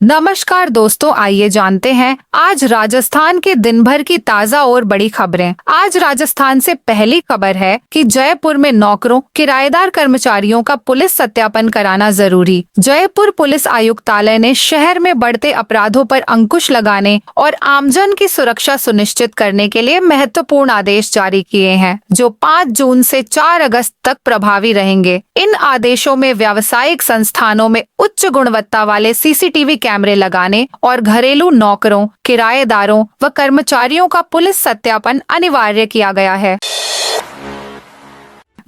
नमस्कार दोस्तों, आइए जानते हैं आज राजस्थान के दिन भर की ताज़ा और बड़ी खबरें। आज राजस्थान से पहली खबर है कि जयपुर में नौकरों किराएदार कर्मचारियों का पुलिस सत्यापन कराना जरूरी। जयपुर पुलिस आयुक्तालय ने शहर में बढ़ते अपराधों पर अंकुश लगाने और आमजन की सुरक्षा सुनिश्चित करने के लिए महत्वपूर्ण आदेश जारी किए हैं, जो 5 जून से 4 अगस्त तक प्रभावी रहेंगे। इन आदेशों में व्यावसायिक संस्थानों में उच्च गुणवत्ता वाले सीसीटीवी कैमरे लगाने और घरेलू नौकरों, किराएदारों व कर्मचारियों का पुलिस सत्यापन अनिवार्य किया गया है।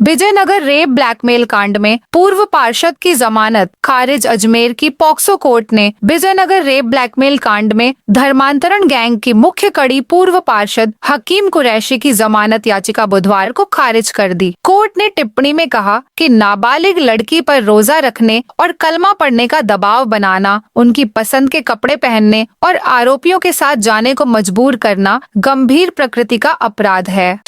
विजयनगर रेप ब्लैकमेल कांड में पूर्व पार्षद की जमानत खारिज। अजमेर की पॉक्सो कोर्ट ने विजयनगर रेप ब्लैकमेल कांड में धर्मांतरण गैंग की मुख्य कड़ी पूर्व पार्षद हकीम कुरैशी की जमानत याचिका बुधवार को खारिज कर दी। कोर्ट ने टिप्पणी में कहा कि नाबालिग लड़की पर रोजा रखने और कलमा पढ़ने का दबाव बनाना, उनकी पसंद के कपड़े पहनने और आरोपियों के साथ जाने को मजबूर करना गंभीर प्रकृति का अपराध है।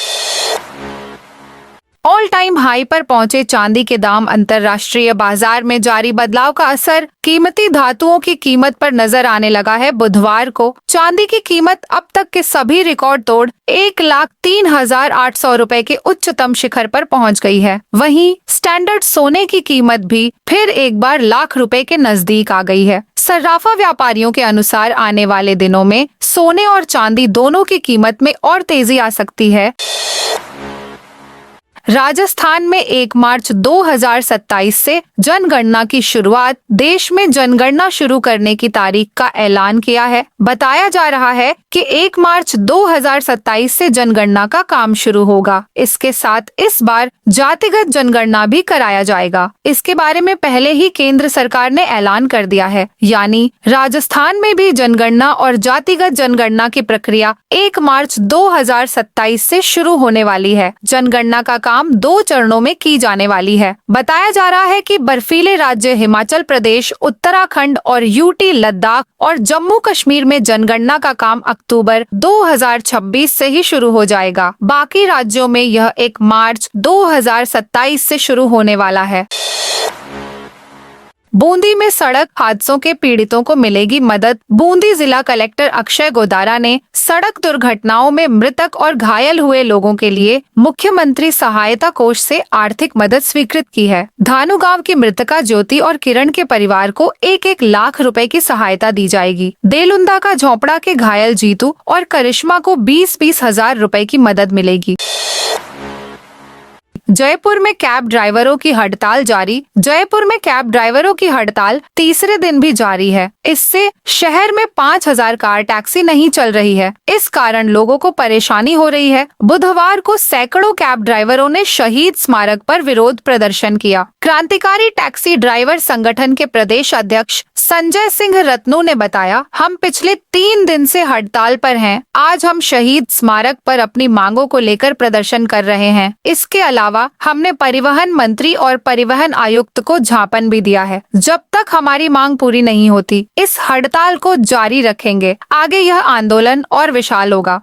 ऑल टाइम हाई पर पहुंचे चांदी के दाम। अंतर्राष्ट्रीय बाजार में जारी बदलाव का असर कीमती धातुओं की कीमत पर नजर आने लगा है। बुधवार को चांदी की कीमत अब तक के सभी रिकॉर्ड तोड़ 1,03,800 रुपए के उच्चतम शिखर पर पहुंच गई है। वहीं स्टैंडर्ड सोने की कीमत भी फिर एक बार लाख रुपए के नजदीक आ गई है। सर्राफा व्यापारियों के अनुसार आने वाले दिनों में सोने और चांदी दोनों की कीमत में और तेजी आ सकती है। राजस्थान में 1 मार्च 2027 से जनगणना की शुरुआत। देश में जनगणना शुरू करने की तारीख का ऐलान किया है। बताया जा रहा है कि 1 मार्च 2027 से जनगणना का काम शुरू होगा। इसके साथ इस बार जातिगत जनगणना भी कराया जाएगा। इसके बारे में पहले ही केंद्र सरकार ने ऐलान कर दिया है, यानी राजस्थान में भी जनगणना और जातिगत जनगणना की प्रक्रिया 1 मार्च 2027 से शुरू होने वाली है। जनगणना का काम 2 चरणों में की जाने वाली है। बताया जा रहा है कि बर्फीले राज्य हिमाचल प्रदेश, उत्तराखंड और यूटी, लद्दाख और जम्मू कश्मीर में जनगणना का काम अक्टूबर 2026 से ही शुरू हो जाएगा। बाकी राज्यों में यह 1 मार्च 2027 से शुरू होने वाला है। बूंदी में सड़क हादसों के पीड़ितों को मिलेगी मदद। बूंदी जिला कलेक्टर अक्षय गोदारा ने सड़क दुर्घटनाओं में मृतक और घायल हुए लोगों के लिए मुख्यमंत्री सहायता कोष से आर्थिक मदद स्वीकृत की है। धानु गांव की मृतका ज्योति और किरण के परिवार को 1-1 लाख रुपए की सहायता दी जाएगी। देलुंदा का झोपड़ा के घायल जीतू और करिश्मा को 20-20 हजार रुपए की मदद मिलेगी। जयपुर में कैब ड्राइवरों की हड़ताल जारी। जयपुर में कैब ड्राइवरों की हड़ताल तीसरे दिन भी जारी है। इससे शहर में 5,000 कार टैक्सी नहीं चल रही है। इस कारण लोगों को परेशानी हो रही है। बुधवार को सैकड़ों कैब ड्राइवरों ने शहीद स्मारक पर विरोध प्रदर्शन किया। क्रांतिकारी टैक्सी ड्राइवर संगठन के प्रदेश अध्यक्ष संजय सिंह रत्नू ने बताया, हम पिछले 3 दिन से हड़ताल पर हैं। आज हम शहीद स्मारक पर अपनी मांगों को लेकर प्रदर्शन कर रहे हैं। इसके अलावा हमने परिवहन मंत्री और परिवहन आयुक्त को ज्ञापन भी दिया है। जब तक हमारी मांग पूरी नहीं होती, इस हड़ताल को जारी रखेंगे। आगे यह आंदोलन और विशाल होगा।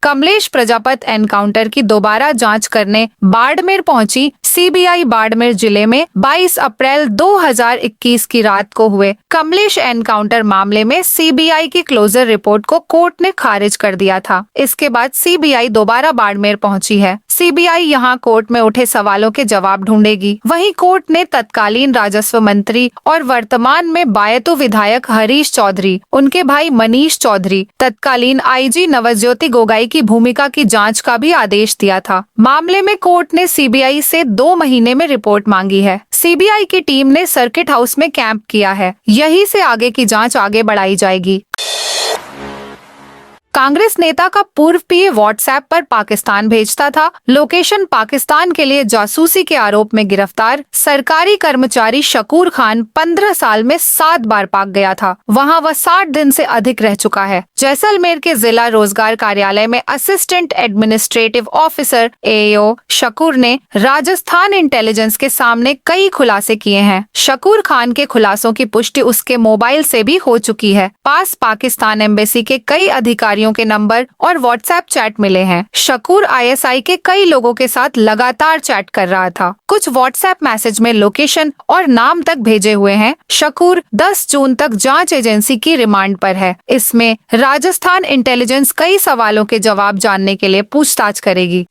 कमलेश प्रजापत एनकाउंटर की दोबारा जांच करने बाड़मेर पहुंची सीबीआई। बाड़मेर जिले में 22 अप्रैल 2021 की रात को हुए कमलेश एनकाउंटर मामले में सीबीआई की क्लोजर रिपोर्ट को कोर्ट ने खारिज कर दिया था। इसके बाद सीबीआई दोबारा बाड़मेर पहुंची है। सीबीआई यहां कोर्ट में उठे सवालों के जवाब ढूंढेगी। वहीं कोर्ट ने तत्कालीन राजस्व मंत्री और वर्तमान में बायतू विधायक हरीश चौधरी, उनके भाई मनीष चौधरी, तत्कालीन आईजी नवज्योति गोगाई की भूमिका की जांच का भी आदेश दिया था। मामले में कोर्ट ने सीबीआई से 2 महीने में रिपोर्ट मांगी है। सीबीआई की टीम ने सर्किट हाउस में कैंप किया है। यहीं से आगे की जांच आगे बढ़ाई जाएगी। कांग्रेस नेता का पूर्व पीए व्हाट्सएप पर पाकिस्तान भेजता था। लोकेशन पाकिस्तान के लिए जासूसी के आरोप में गिरफ्तार सरकारी कर्मचारी शकूर खान 15 साल में 7 बार पाक गया था। वहां वह 60 दिन से अधिक रह चुका है। जैसलमेर के जिला रोजगार कार्यालय में असिस्टेंट एडमिनिस्ट्रेटिव ऑफिसर एओ शकूर ने राजस्थान इंटेलिजेंस के सामने कई खुलासे किए हैं। शकूर खान के खुलासों की पुष्टि उसके मोबाइल से भी हो चुकी है। पास पाकिस्तान एम्बेसी के कई अधिकारियों कर्मचारियों के नंबर और व्हाट्सएप चैट मिले हैं। शकूर आईएसआई के कई लोगों के साथ लगातार चैट कर रहा था। कुछ व्हाट्सएप मैसेज में लोकेशन और नाम तक भेजे हुए हैं। शकूर 10 जून तक जांच एजेंसी की रिमांड पर है। इसमें राजस्थान इंटेलिजेंस कई सवालों के जवाब जानने के लिए पूछताछ करेगी।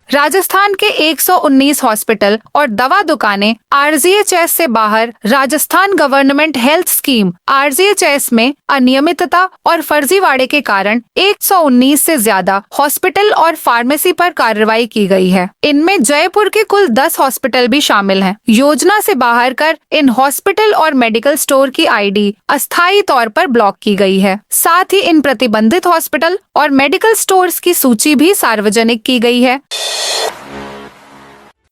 राजस्थान के 119 हॉस्पिटल और दवा दुकानें आरजीएचएस से बाहर। Rajasthan government health scheme RGHS में अनियमितता और फर्जीवाड़े के कारण 119 से ज्यादा हॉस्पिटल और फार्मेसी पर कार्रवाई की गई है। इनमें जयपुर के कुल 10 हॉस्पिटल भी शामिल हैं। योजना से बाहर कर इन हॉस्पिटल और मेडिकल स्टोर की आईडी अस्थायी तौर पर ब्लॉक की गई है। साथ ही इन प्रतिबंधित हॉस्पिटल और मेडिकल स्टोर्स की सूची भी सार्वजनिक की गई है।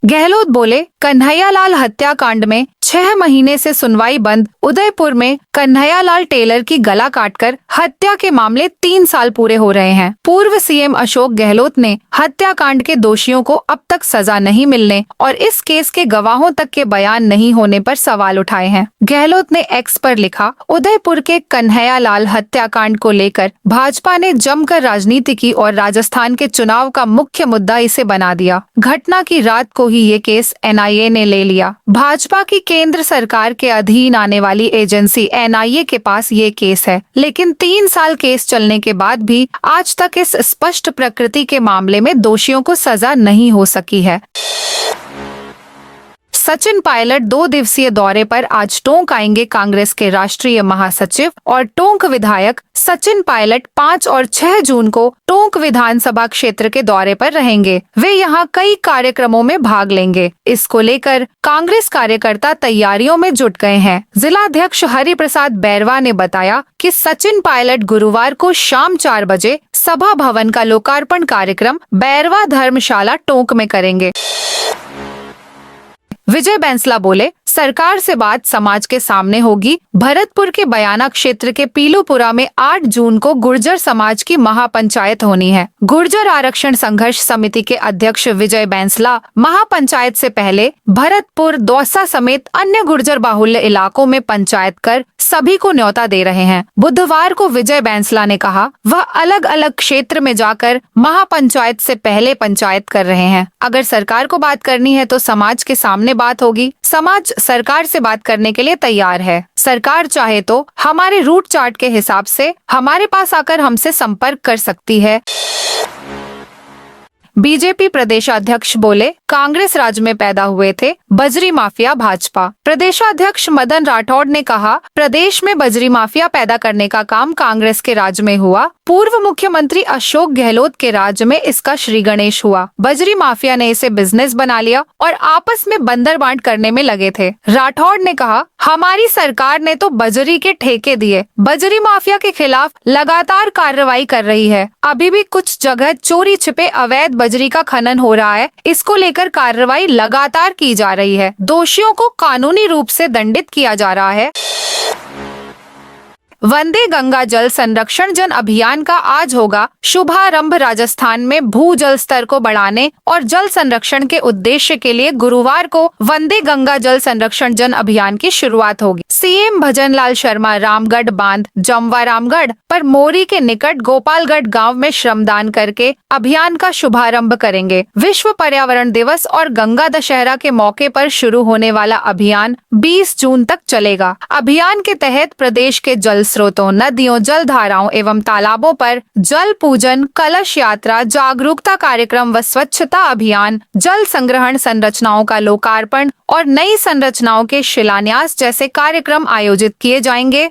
गहलोत बोले, कन्हैयालाल हत्याकांड में 6 महीने से सुनवाई बंद। उदयपुर में कन्हैयालाल टेलर की गला काटकर हत्या के मामले 3 साल पूरे हो रहे हैं। पूर्व सीएम अशोक गहलोत ने हत्याकांड के दोषियों को अब तक सजा नहीं मिलने और इस केस के गवाहों तक के बयान नहीं होने पर सवाल उठाए हैं। गहलोत ने एक्स पर लिखा, उदयपुर के कन्हैयालाल हत्याकांड को लेकर भाजपा ने जमकर राजनीति की और राजस्थान के चुनाव का मुख्य मुद्दा इसे बना दिया। घटना की रात को ही ये केस एनआईए ने ले लिया। भाजपा की केंद्र सरकार के अधीन आने वाली एजेंसी एनआईए के पास ये केस है, लेकिन 3 साल केस चलने के बाद भी आज तक इस स्पष्ट प्रकृति के मामले में दोषियों को सजा नहीं हो सकी है। सचिन पायलट 2 दिवसीय दौरे पर आज टोंक आएंगे। कांग्रेस के राष्ट्रीय महासचिव और टोंक विधायक सचिन पायलट 5 और 6 जून को टोंक विधानसभा क्षेत्र के दौरे पर रहेंगे। वे यहां कई कार्यक्रमों में भाग लेंगे। इसको लेकर कांग्रेस कार्यकर्ता तैयारियों में जुट गए हैं। जिलाध्यक्ष हरिप्रसाद बैरवा ने बताया कि सचिन पायलट गुरुवार को शाम 4 बजे सभा भवन का लोकार्पण कार्यक्रम बैरवा धर्मशाला टोंक में करेंगे। विजय बैंसला बोले, सरकार से बात समाज के सामने होगी। भरतपुर के बयाना क्षेत्र के पीलूपुरा में 8 जून को गुर्जर समाज की महापंचायत होनी है। गुर्जर आरक्षण संघर्ष समिति के अध्यक्ष विजय बैंसला महापंचायत से पहले भरतपुर, दौसा समेत अन्य गुर्जर बाहुल्य इलाकों में पंचायत कर सभी को न्योता दे रहे हैं। बुधवार को विजय बैंसला ने कहा, वह अलग अलग क्षेत्र में जाकर महापंचायत से पहले पंचायत कर रहे हैं। अगर सरकार को बात करनी है तो समाज के सामने बात होगी। समाज सरकार से बात करने के लिए तैयार है। सरकार चाहे तो हमारे रूट चार्ट के हिसाब से हमारे पास आकर हमसे संपर्क कर सकती है। बीजेपी प्रदेशाध्यक्ष बोले, कांग्रेस राज में पैदा हुए थे बजरी माफिया भाजपा। प्रदेशाध्यक्ष मदन राठौड़ ने कहा, प्रदेश में बजरी माफिया पैदा करने का काम कांग्रेस के राज में हुआ। पूर्व मुख्यमंत्री अशोक गहलोत के राज में इसका श्री गणेश हुआ। बजरी माफिया ने इसे बिजनेस बना लिया और आपस में बंदर बांट करने में लगे थे। राठौड़ ने कहा, हमारी सरकार ने तो बजरी के ठेके दिए। बजरी माफिया के खिलाफ लगातार कार्रवाई कर रही है। अभी भी कुछ जगह चोरी छिपे अवैध बजरी का खनन हो रहा है। इसको लेकर कार्रवाई लगातार की जा रही है। दोषियों को कानूनी रूप से दंडित किया जा रहा है। वंदे गंगा जल संरक्षण जन अभियान का आज होगा शुभारंभ। राजस्थान में भू जल स्तर को बढ़ाने और जल संरक्षण के उद्देश्य के लिए गुरुवार को वंदे गंगा जल संरक्षण जन अभियान की शुरुआत होगी। सीएम भजनलाल शर्मा रामगढ़ बांध जमवा रामगढ़ पर मोरी के निकट गोपालगढ़ गांव में श्रमदान करके अभियान का शुभारंभ करेंगे। विश्व पर्यावरण दिवस और गंगा दशहरा के मौके पर शुरू होने वाला अभियान 20 जून तक चलेगा। अभियान के तहत प्रदेश के जल स्रोतों, नदियों, जलधाराओं एवं तालाबों पर जल पूजन, कलश यात्रा, जागरूकता कार्यक्रम व स्वच्छता अभियान, जल संग्रहण संरचनाओं का लोकार्पण और नई संरचनाओं के शिलान्यास जैसे कार्यक्रम आयोजित किए जाएंगे।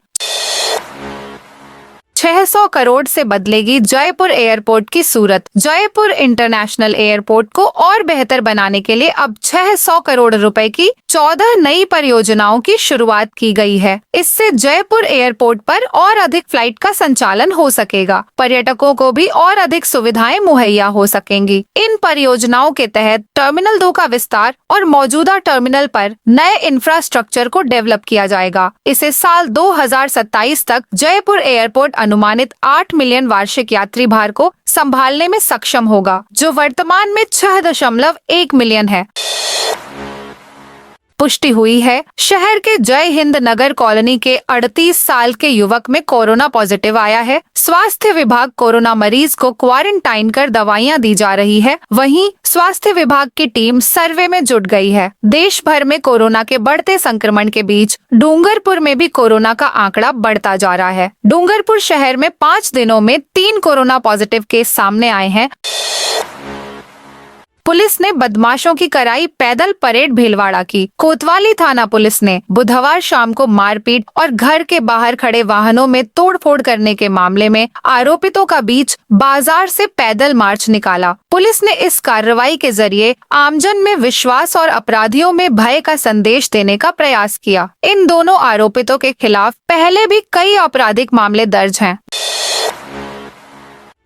600 करोड़ से बदलेगी जयपुर एयरपोर्ट की सूरत। जयपुर इंटरनेशनल एयरपोर्ट को और बेहतर बनाने के लिए अब 600 करोड़ रुपए की 14 नई परियोजनाओं की शुरुआत की गई है। इससे जयपुर एयरपोर्ट पर और अधिक फ्लाइट का संचालन हो सकेगा। पर्यटकों को भी और अधिक सुविधाएं मुहैया हो सकेंगी। इन परियोजनाओं के तहत टर्मिनल 2 का विस्तार और मौजूदा टर्मिनल पर नए इंफ्रास्ट्रक्चर को डेवलप किया जाएगा। इसे साल 2027 तक जयपुर एयरपोर्ट अनुमानित 8 मिलियन वार्षिक यात्री भार को संभालने में सक्षम होगा, जो वर्तमान में 6.1 मिलियन है। पुष्टि हुई है। शहर के जय हिंद नगर कॉलोनी के 38 साल के युवक में कोरोना पॉजिटिव आया है। स्वास्थ्य विभाग कोरोना मरीज को क्वारंटाइन कर दवाइयां दी जा रही है। वहीं स्वास्थ्य विभाग की टीम सर्वे में जुट गई है। देश भर में कोरोना के बढ़ते संक्रमण के बीच डूंगरपुर में भी कोरोना का आंकड़ा बढ़ता जा रहा है। डूंगरपुर शहर में 5 दिनों में 3 कोरोना पॉजिटिव केस सामने आए हैं। पुलिस ने बदमाशों की कराई पैदल परेड भीलवाड़ा की। कोतवाली थाना पुलिस ने बुधवार शाम को मारपीट और घर के बाहर खड़े वाहनों में तोड़फोड़ करने के मामले में आरोपितों का बीच बाजार से पैदल मार्च निकाला। पुलिस ने इस कार्रवाई के जरिए आमजन में विश्वास और अपराधियों में भय का संदेश देने का प्रयास किया। इन दोनों आरोपितों के खिलाफ पहले भी कई आपराधिक मामले दर्ज हैं।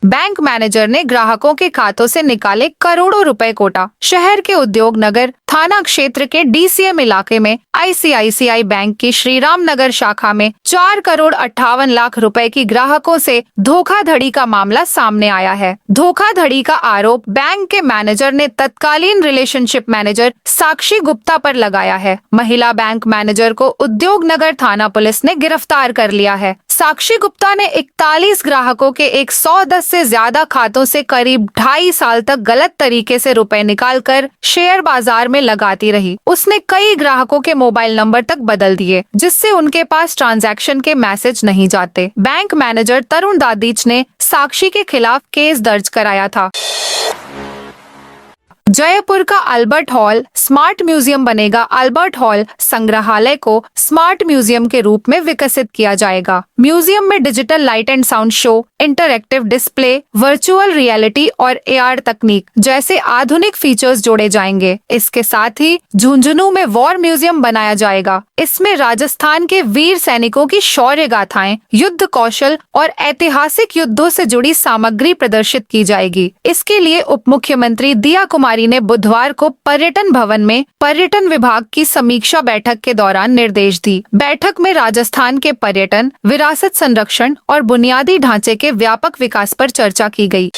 बैंक मैनेजर ने ग्राहकों के खातों से निकाले करोड़ों रुपए कोटा। शहर के उद्योग नगर थाना क्षेत्र के डीसीएम इलाके में आईसीआईसीआई बैंक की श्रीराम नगर शाखा में 4 करोड़ 58 लाख रुपए की ग्राहकों से धोखाधड़ी का मामला सामने आया है। धोखाधड़ी का आरोप बैंक के मैनेजर ने तत्कालीन रिलेशनशिप मैनेजर साक्षी गुप्ता पर लगाया है। महिला बैंक मैनेजर को उद्योग नगर थाना पुलिस ने गिरफ्तार कर लिया है। साक्षी गुप्ता ने 41 ग्राहकों के 110 से ज्यादा खातों से करीब 2.5 साल तक गलत तरीके से रुपए निकालकर शेयर बाजार में लगाती रही। उसने कई ग्राहकों के मोबाइल नंबर तक बदल दिए, जिससे उनके पास ट्रांजैक्शन के मैसेज नहीं जाते। बैंक मैनेजर तरुण दादीच ने साक्षी के खिलाफ केस दर्ज कराया था। जयपुर का अल्बर्ट हॉल स्मार्ट म्यूजियम बनेगा। अल्बर्ट हॉल संग्रहालय को स्मार्ट म्यूजियम के रूप में विकसित किया जाएगा। म्यूजियम में digital light and sound show, interactive display, virtual reality और एआर तकनीक जैसे आधुनिक फीचर्स जोड़े जाएंगे। इसके साथ ही झुंझुनू में वॉर म्यूजियम बनाया जाएगा। इसमें राजस्थान के वीर सैनिकों की शौर्य गाथाएं, युद्ध कौशल और ऐतिहासिक युद्धों से जुड़ी सामग्री प्रदर्शित की जाएगी। इसके लिए उप मुख्यमंत्री दिया कुमारी ने बुधवार को पर्यटन भवन में पर्यटन विभाग की समीक्षा बैठक के दौरान निर्देश दी। बैठक में राजस्थान के पर्यटन, विरासत संरक्षण और बुनियादी ढांचे के व्यापक विकास पर चर्चा की गई।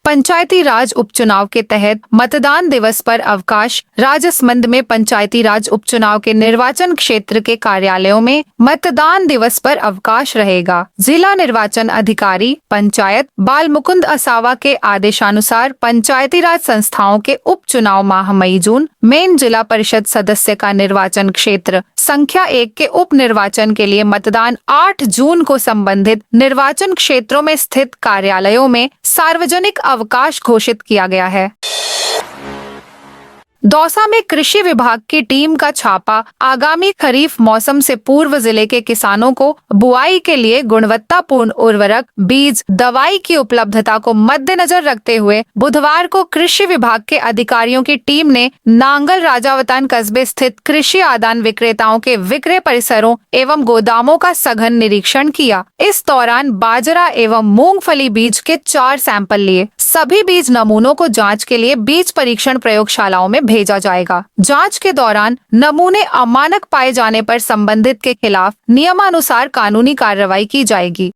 पंचायती राज उपचुनाव के तहत मतदान दिवस पर अवकाश। राजसमंद में पंचायती राज उपचुनाव के निर्वाचन क्षेत्र के कार्यालयों में मतदान दिवस पर अवकाश रहेगा। जिला निर्वाचन अधिकारी पंचायत बाल मुकुंद असावा के आदेशानुसार पंचायती राज संस्थाओं के उपचुनाव माह मई जून मेन जिला परिषद सदस्य का निर्वाचन क्षेत्र संख्या 1 के उप निर्वाचन के लिए मतदान 8 जून को संबंधित निर्वाचन क्षेत्रों में स्थित कार्यालयों में सार्वजनिक अवकाश घोषित किया गया है। दौसा में कृषि विभाग की टीम का छापा। आगामी खरीफ मौसम से पूर्व जिले के किसानों को बुआई के लिए गुणवत्तापूर्ण उर्वरक, बीज, दवाई की उपलब्धता को मद्देनजर रखते हुए बुधवार को कृषि विभाग के अधिकारियों की टीम ने नांगल राजावतान कस्बे स्थित कृषि आदान विक्रेताओं के विक्रय परिसरों एवं गोदामों का सघन निरीक्षण किया। इस दौरान बाजरा एवं मूंगफली बीज के 4 सैंपल लिए। सभी बीज नमूनों को जांच के लिए बीज परीक्षण प्रयोगशालाओं में भेजा जाएगा। जांच के दौरान नमूने अमानक पाए जाने पर संबंधित के खिलाफ नियमानुसार कानूनी कार्रवाई की जाएगी।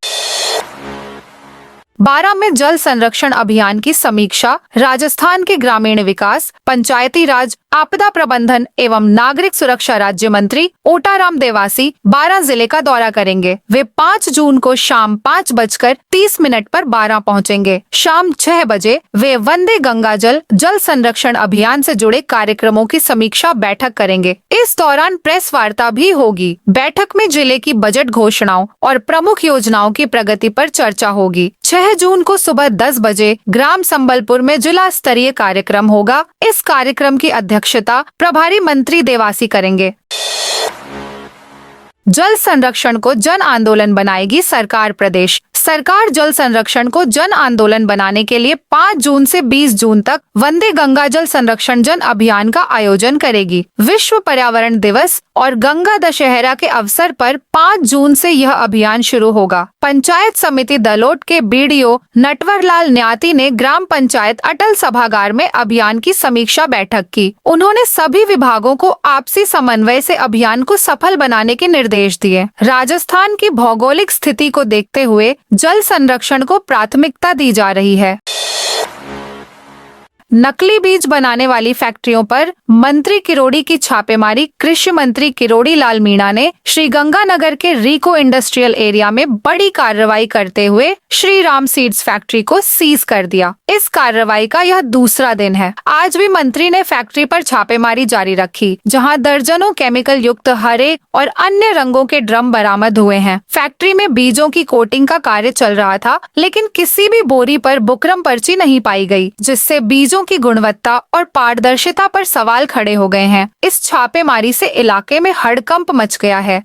बारां में जल संरक्षण अभियान की समीक्षा। राजस्थान के ग्रामीण विकास, पंचायती राज, आपदा प्रबंधन एवं नागरिक सुरक्षा राज्य मंत्री ओटाराम देवासी बारां जिले का दौरा करेंगे। वे 5 जून को शाम 5:30 पर बारां पहुंचेंगे। शाम 6 बजे वे वंदे गंगा जल संरक्षण अभियान से जुड़े कार्यक्रमों की समीक्षा बैठक करेंगे। इस दौरान प्रेस वार्ता भी होगी। बैठक में जिले की बजट घोषणाओं और प्रमुख योजनाओं की प्रगति पर चर्चा होगी। 6 जून को सुबह 10 बजे ग्राम संबलपुर में जिला स्तरीय कार्यक्रम होगा। इस कार्यक्रम की अध्यक्षता प्रभारी मंत्री देवासी करेंगे। जल संरक्षण को जन आंदोलन बनाएगी सरकार। प्रदेश सरकार जल संरक्षण को जन आंदोलन बनाने के लिए 5 जून से 20 जून तक वंदे गंगा जल संरक्षण जन अभियान का आयोजन करेगी। विश्व पर्यावरण दिवस और गंगा दशहरा के अवसर पर 5 जून से यह अभियान शुरू होगा। पंचायत समिति दलोट के बीडीओ नटवरलाल न्याती ने ग्राम पंचायत अटल सभागार में अभियान की समीक्षा बैठक की। उन्होंने सभी विभागों को आपसी समन्वय से अभियान को सफल बनाने के निर्देश दिए। राजस्थान की भौगोलिक स्थिति को देखते हुए जल संरक्षण को प्राथमिकता दी जा रही है। नकली बीज बनाने वाली फैक्ट्रियों पर मंत्री किरोड़ी की छापेमारी। कृषि मंत्री किरोड़ी लाल मीणा ने श्रीगंगानगर के रीको इंडस्ट्रियल एरिया में बड़ी कार्रवाई करते हुए श्री राम सीड्स फैक्ट्री को सीज कर दिया। इस कार्रवाई का यह दूसरा दिन है। आज भी मंत्री ने फैक्ट्री पर छापेमारी जारी रखी, जहां दर्जनों केमिकल युक्त हरे और अन्य रंगों के ड्रम बरामद हुए हैं। फैक्ट्री में बीजों की कोटिंग का कार्य चल रहा था, लेकिन किसी भी बोरी पर बुकरम पर्ची नहीं पाई गई, जिससे बीजों की गुणवत्ता और पारदर्शिता पर सवाल खड़े हो गए हैं। इस छापेमारी से इलाके में हड़कंप मच गया है।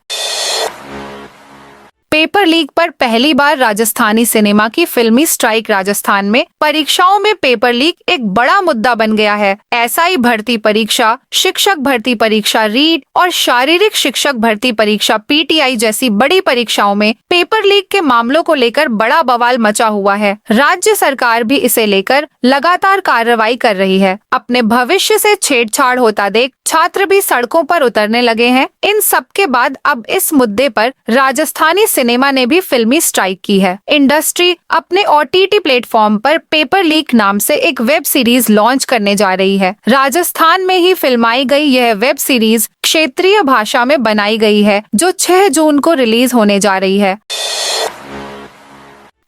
पेपर लीक पर पहली बार राजस्थानी सिनेमा की फिल्मी स्ट्राइक। राजस्थान में परीक्षाओं में पेपर लीक एक बड़ा मुद्दा बन गया है। एसआई भर्ती परीक्षा, शिक्षक भर्ती परीक्षा रीट और शारीरिक शिक्षक भर्ती परीक्षा पीटीआई जैसी बड़ी परीक्षाओं में पेपर लीक के मामलों को लेकर बड़ा बवाल मचा हुआ है। राज्य सरकार भी इसे लेकर लगातार कार्रवाई कर रही है। अपने भविष्य से छेड़छाड़ होता देख छात्र भी सड़कों पर उतरने लगे हैं। इन सब के बाद अब इस मुद्दे पर राजस्थानी सिनेमा ने भी फिल्मी स्ट्राइक की है। इंडस्ट्री अपने ओटीटी प्लेटफॉर्म पर पेपर लीक नाम से एक वेब सीरीज लॉन्च करने जा रही है। राजस्थान में ही फिल्माई गई यह वेब सीरीज क्षेत्रीय भाषा में बनाई गई है, जो 6 जून को रिलीज होने जा रही है।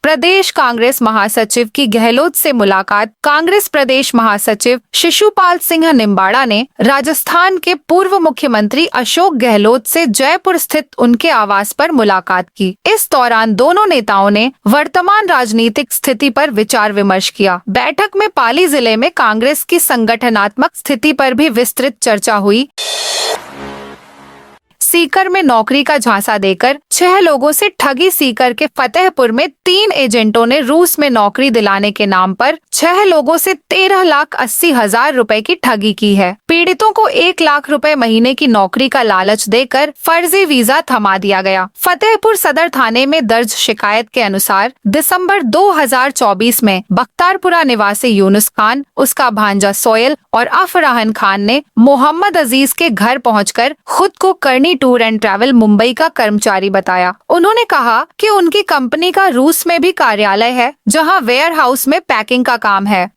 प्रदेश कांग्रेस महासचिव की गहलोत से मुलाकात। कांग्रेस प्रदेश महासचिव शिशुपाल सिंह निम्बाड़ा ने राजस्थान के पूर्व मुख्यमंत्री अशोक गहलोत से जयपुर स्थित उनके आवास पर मुलाकात की। इस दौरान दोनों नेताओं ने वर्तमान राजनीतिक स्थिति पर विचार विमर्श किया। बैठक में पाली जिले में कांग्रेस की संगठनात्मक स्थिति पर भी विस्तृत चर्चा हुई। सीकर में नौकरी का झांसा देकर 6 लोगों से ठगी। सीकर के फतेहपुर में 3 एजेंटों ने रूस में नौकरी दिलाने के नाम पर 6 लोगों से 13,80,000 रुपए की ठगी की है। पीड़ितों को 1 लाख रुपए महीने की नौकरी का लालच देकर फर्जी वीजा थमा दिया गया। फतेहपुर सदर थाने में दर्ज शिकायत के अनुसार दिसंबर 2024 में बख्तारपुरा निवासी यूनुस खान, उसका भांजा सोयल और अफराहन खान ने मोहम्मद अजीज के घर पहुंचकर खुद को करनी टूर एंड ट्रैवल मुंबई का कर्मचारी बताया। उन्होंने कहा कि उनकी कंपनी का रूस में भी कार्यालय है, जहां वेयर हाउस में पैकिंग का काम है।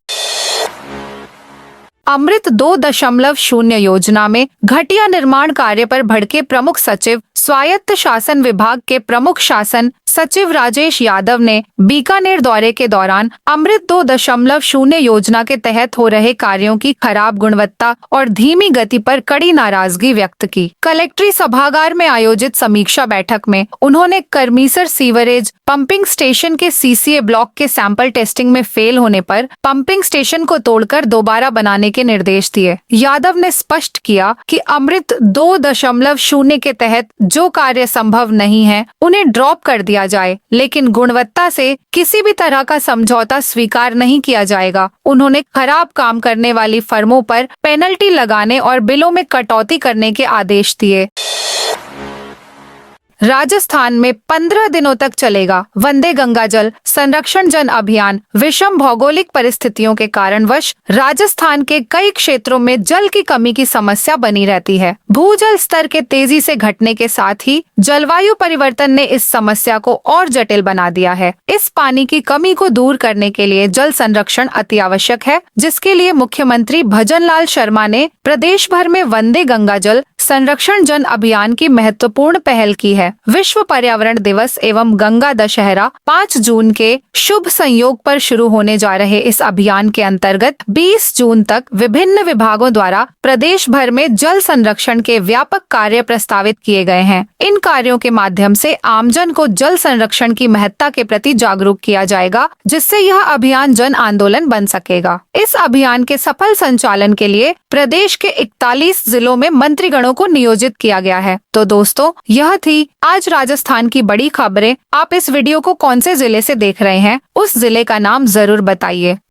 अमृत 2.0 योजना में घटिया निर्माण कार्य पर भड़के प्रमुख सचिव। स्वायत्त शासन विभाग के प्रमुख शासन सचिव राजेश यादव ने बीकानेर दौरे के दौरान अमृत 2.0 योजना के तहत हो रहे कार्यों की खराब गुणवत्ता और धीमी गति पर कड़ी नाराजगी व्यक्त की। कलेक्ट्री सभागार में आयोजित समीक्षा बैठक में उन्होंने करमीसर सीवरेज पंपिंग स्टेशन के सीसीए ब्लॉक के सैंपल टेस्टिंग में फेल होने पर पंपिंग स्टेशन को तोड़कर दोबारा बनाने के निर्देश दिए। यादव ने स्पष्ट किया कि अमृत 2.0 के तहत जो कार्य संभव नहीं है उन्हें ड्रॉप कर दिया जाए, लेकिन गुणवत्ता से किसी भी तरह का समझौता स्वीकार नहीं किया जाएगा। उन्होंने खराब काम करने वाली फर्मों पर पेनल्टी लगाने और बिलों में कटौती करने के आदेश दिए। राजस्थान में 15 दिनों तक चलेगा वंदे गंगा जल संरक्षण जन अभियान। विषम भौगोलिक परिस्थितियों के कारणवश राजस्थान के कई क्षेत्रों में जल की कमी की समस्या बनी रहती है। भूजल स्तर के तेजी से घटने के साथ ही जलवायु परिवर्तन ने इस समस्या को और जटिल बना दिया है। इस पानी की कमी को दूर करने के लिए जल संरक्षण अति आवश्यक है, जिसके लिए मुख्यमंत्री भजनलाल शर्मा ने प्रदेश भर में वंदे गंगा जल संरक्षण जन अभियान की महत्वपूर्ण पहल की है। विश्व पर्यावरण दिवस एवं गंगा दशहरा 5 जून के शुभ संयोग पर शुरू होने जा रहे इस अभियान के अंतर्गत 20 जून तक विभिन्न विभागों द्वारा प्रदेश भर में जल संरक्षण के व्यापक कार्य प्रस्तावित किए गए हैं। इन कार्यों के माध्यम से आमजन को जल संरक्षण की महत्ता के प्रति जागरूक किया जाएगा, जिससे यह अभियान जन आंदोलन बन सकेगा। इस अभियान के सफल संचालन के लिए प्रदेश के 41 जिलों में मंत्रीगणों को नियोजित किया गया है। तो दोस्तों, यह थी आज राजस्थान की बड़ी खबरें। आप इस वीडियो को कौन से जिले से देख रहे हैं, उस जिले का नाम जरूर बताइए।